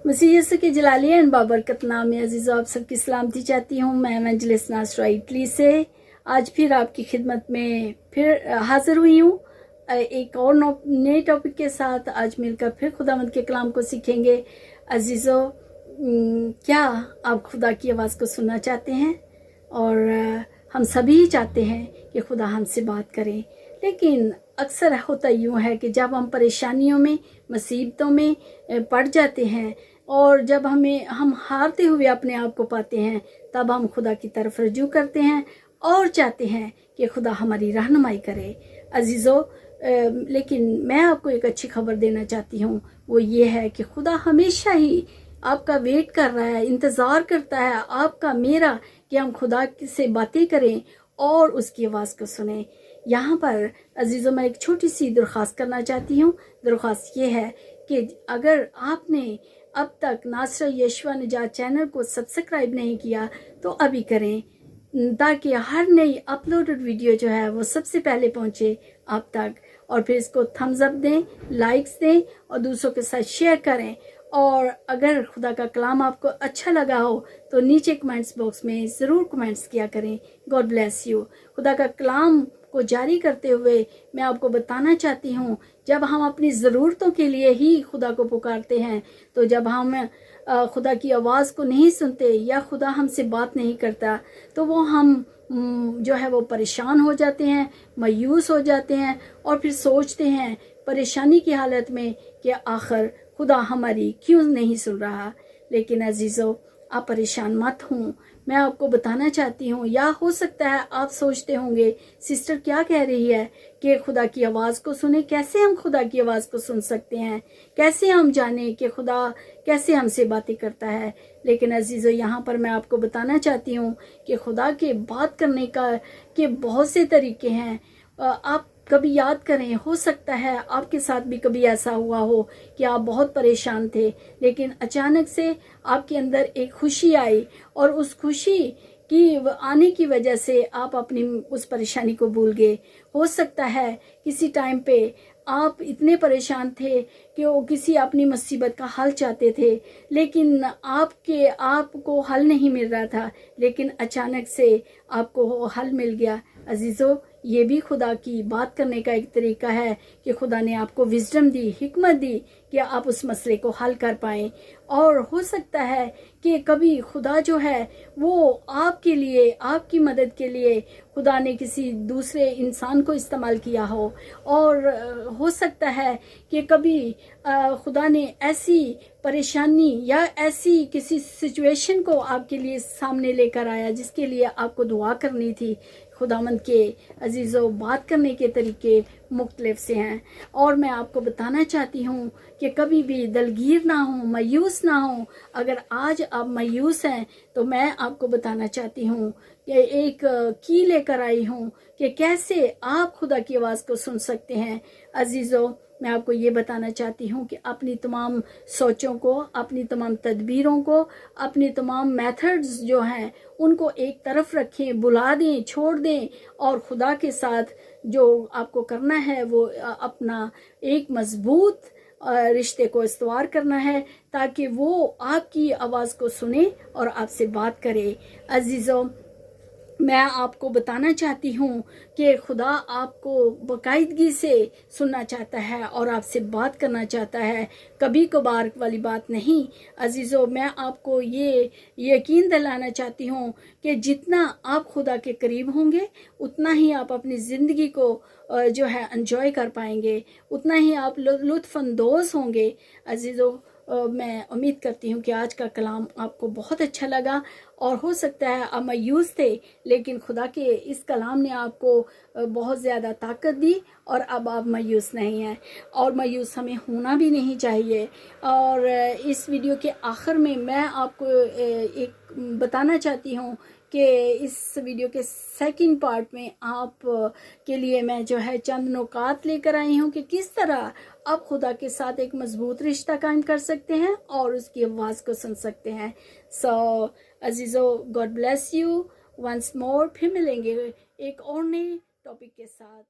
मसीह यीशु के जलाली एंड बाबरकत नाम में अजीज़ आप सबकी सलामती चाहती हूँ। मैं एवेंजलिस्ट नासरा इटली से आज फिर आपकी खिदमत में फिर हाजिर हुई हूँ एक और नए टॉपिक के साथ। आज मिलकर फिर खुदावंद के कलाम को सीखेंगे। अजीज़ों, क्या आप खुदा की आवाज़ को सुनना चाहते हैं? और हम सभी चाहते हैं कि खुदा हमसे बात करें, लेकिन अक्सर होता यूँ है कि जब हम परेशानियों में, मुसीबतों में पड़ जाते हैं और जब हम हारते हुए अपने आप को पाते हैं, तब हम खुदा की तरफ रजू करते हैं और चाहते हैं कि खुदा हमारी रहनुमाई करे। अजीज़ों, लेकिन मैं आपको एक अच्छी खबर देना चाहती हूँ। वो ये है कि खुदा हमेशा ही आपका वेट कर रहा है, इंतज़ार करता है आपका, मेरा, कि हम खुदा से बातें करें और उसकी आवाज़ को सुनें। यहाँ पर अजीज़ों, मैं एक छोटी सी दरख्वास्त करना चाहती हूँ। दरख्वास्त ये है कि अगर आपने अब तक नासरा यशवा निजात चैनल को सब्सक्राइब नहीं किया तो अभी करें, ताकि हर नई अपलोडेड वीडियो जो है वो सबसे पहले पहुँचे आप तक। और फिर इसको थम्स अप दें, लाइक्स दें और दूसरों के साथ शेयर करें। और अगर खुदा का कलाम आपको अच्छा लगा हो तो नीचे कमेंट्स बॉक्स में ज़रूर कमेंट्स किया करें। God bless you. खुदा का कलाम को जारी करते हुए मैं आपको बताना चाहती हूँ, जब हम अपनी ज़रूरतों के लिए ही खुदा को पुकारते हैं, तो जब हम खुदा की आवाज़ को नहीं सुनते या खुदा हमसे बात नहीं करता, तो वो हम जो है वो परेशान हो जाते हैं, मायूस हो जाते हैं और फिर सोचते हैं परेशानी की हालत में कि आखिर खुदा हमारी क्यों नहीं सुन रहा। लेकिन अजीज़ों, आप परेशान मत हों। मैं आपको बताना चाहती हूँ, या हो सकता है आप सोचते होंगे सिस्टर क्या कह रही है कि खुदा की आवाज़ को सुने। कैसे हम खुदा की आवाज़ को सुन सकते हैं? कैसे हम जाने कि खुदा कैसे हमसे बातें करता है? लेकिन अजीज़ों, यहाँ पर मैं आपको बताना चाहती हूँ कि खुदा के बात करने के बहुत से तरीके हैं। आप कभी याद करें, हो सकता है आपके साथ भी कभी ऐसा हुआ हो कि आप बहुत परेशान थे, लेकिन अचानक से आपके अंदर एक खुशी आई और उस खुशी की आने की वजह से आप अपनी उस परेशानी को भूल गए। हो सकता है किसी टाइम पे आप इतने परेशान थे कि वो किसी अपनी मुसीबत का हल चाहते थे, लेकिन आपको हल नहीं मिल रहा था, लेकिन अचानक से आपको वो हल मिल गया। अजीज़ों, ये भी खुदा की बात करने का एक तरीका है कि खुदा ने आपको विजडम दी, हिकमत दी कि आप उस मसले को हल कर पाएँ। और हो सकता है कि कभी खुदा जो है वो आपके लिए, आपकी मदद के लिए खुदा ने किसी दूसरे इंसान को इस्तेमाल किया हो। और हो सकता है कि कभी खुदा ने ऐसी परेशानी या ऐसी किसी सिचुएशन को आपके लिए सामने लेकर आया जिसके लिए आपको दुआ करनी थी। खुदावंद के अजीज़ों, बात करने के तरीके मुख्तलिफ से हैं और मैं आपको बताना चाहती हूँ कि कभी भी दलगीर ना हो, मायूस ना हो। अगर आज आप मायूस हैं तो मैं आपको बताना चाहती हूँ कि एक की लेकर आई हूँ कि कैसे आप खुदा की आवाज़ को सुन सकते हैं। अजीज़ों, मैं आपको ये बताना चाहती हूँ कि अपनी तमाम सोचों को, अपनी तमाम तदबीरों को, अपनी तमाम मेथड्स जो हैं उनको एक तरफ रखें, बुला दें, छोड़ दें और खुदा के साथ जो आपको करना है वो अपना एक मजबूत रिश्ते को इस्तवार करना है, ताकि वो आपकी आवाज़ को सुने और आपसे बात करे। अजीज़ों, मैं आपको बताना चाहती हूँ कि खुदा आपको बाकायदगी से सुनना चाहता है और आपसे बात करना चाहता है, कभी कभार वाली बात नहीं। अजीज़ों, मैं आपको ये यकीन दिलाना चाहती हूँ कि जितना आप खुदा के करीब होंगे उतना ही आप अपनी ज़िंदगी को जो है एंजॉय कर पाएंगे, उतना ही आप लुत्फ़अंदोज़ होंगे। अजीज़ों, मैं उम्मीद करती हूँ कि आज का कलाम आपको बहुत अच्छा लगा और हो सकता है आप मायूस थे, लेकिन खुदा के इस कलाम ने आपको बहुत ज़्यादा ताकत दी और अब आप मायूस नहीं हैं। और मायूस हमें होना भी नहीं चाहिए। और इस वीडियो के आखिर में मैं आपको एक बताना चाहती हूँ कि इस वीडियो के सेकंड पार्ट में आप के लिए मैं जो है चंद नुकात लेकर आई हूँ कि किस तरह आप खुदा के साथ एक मजबूत रिश्ता कायम कर सकते हैं और उसकी आवाज़ को सुन सकते हैं। सो अजीज़ों, God bless you once more. फिर मिलेंगे एक और नए टॉपिक के साथ।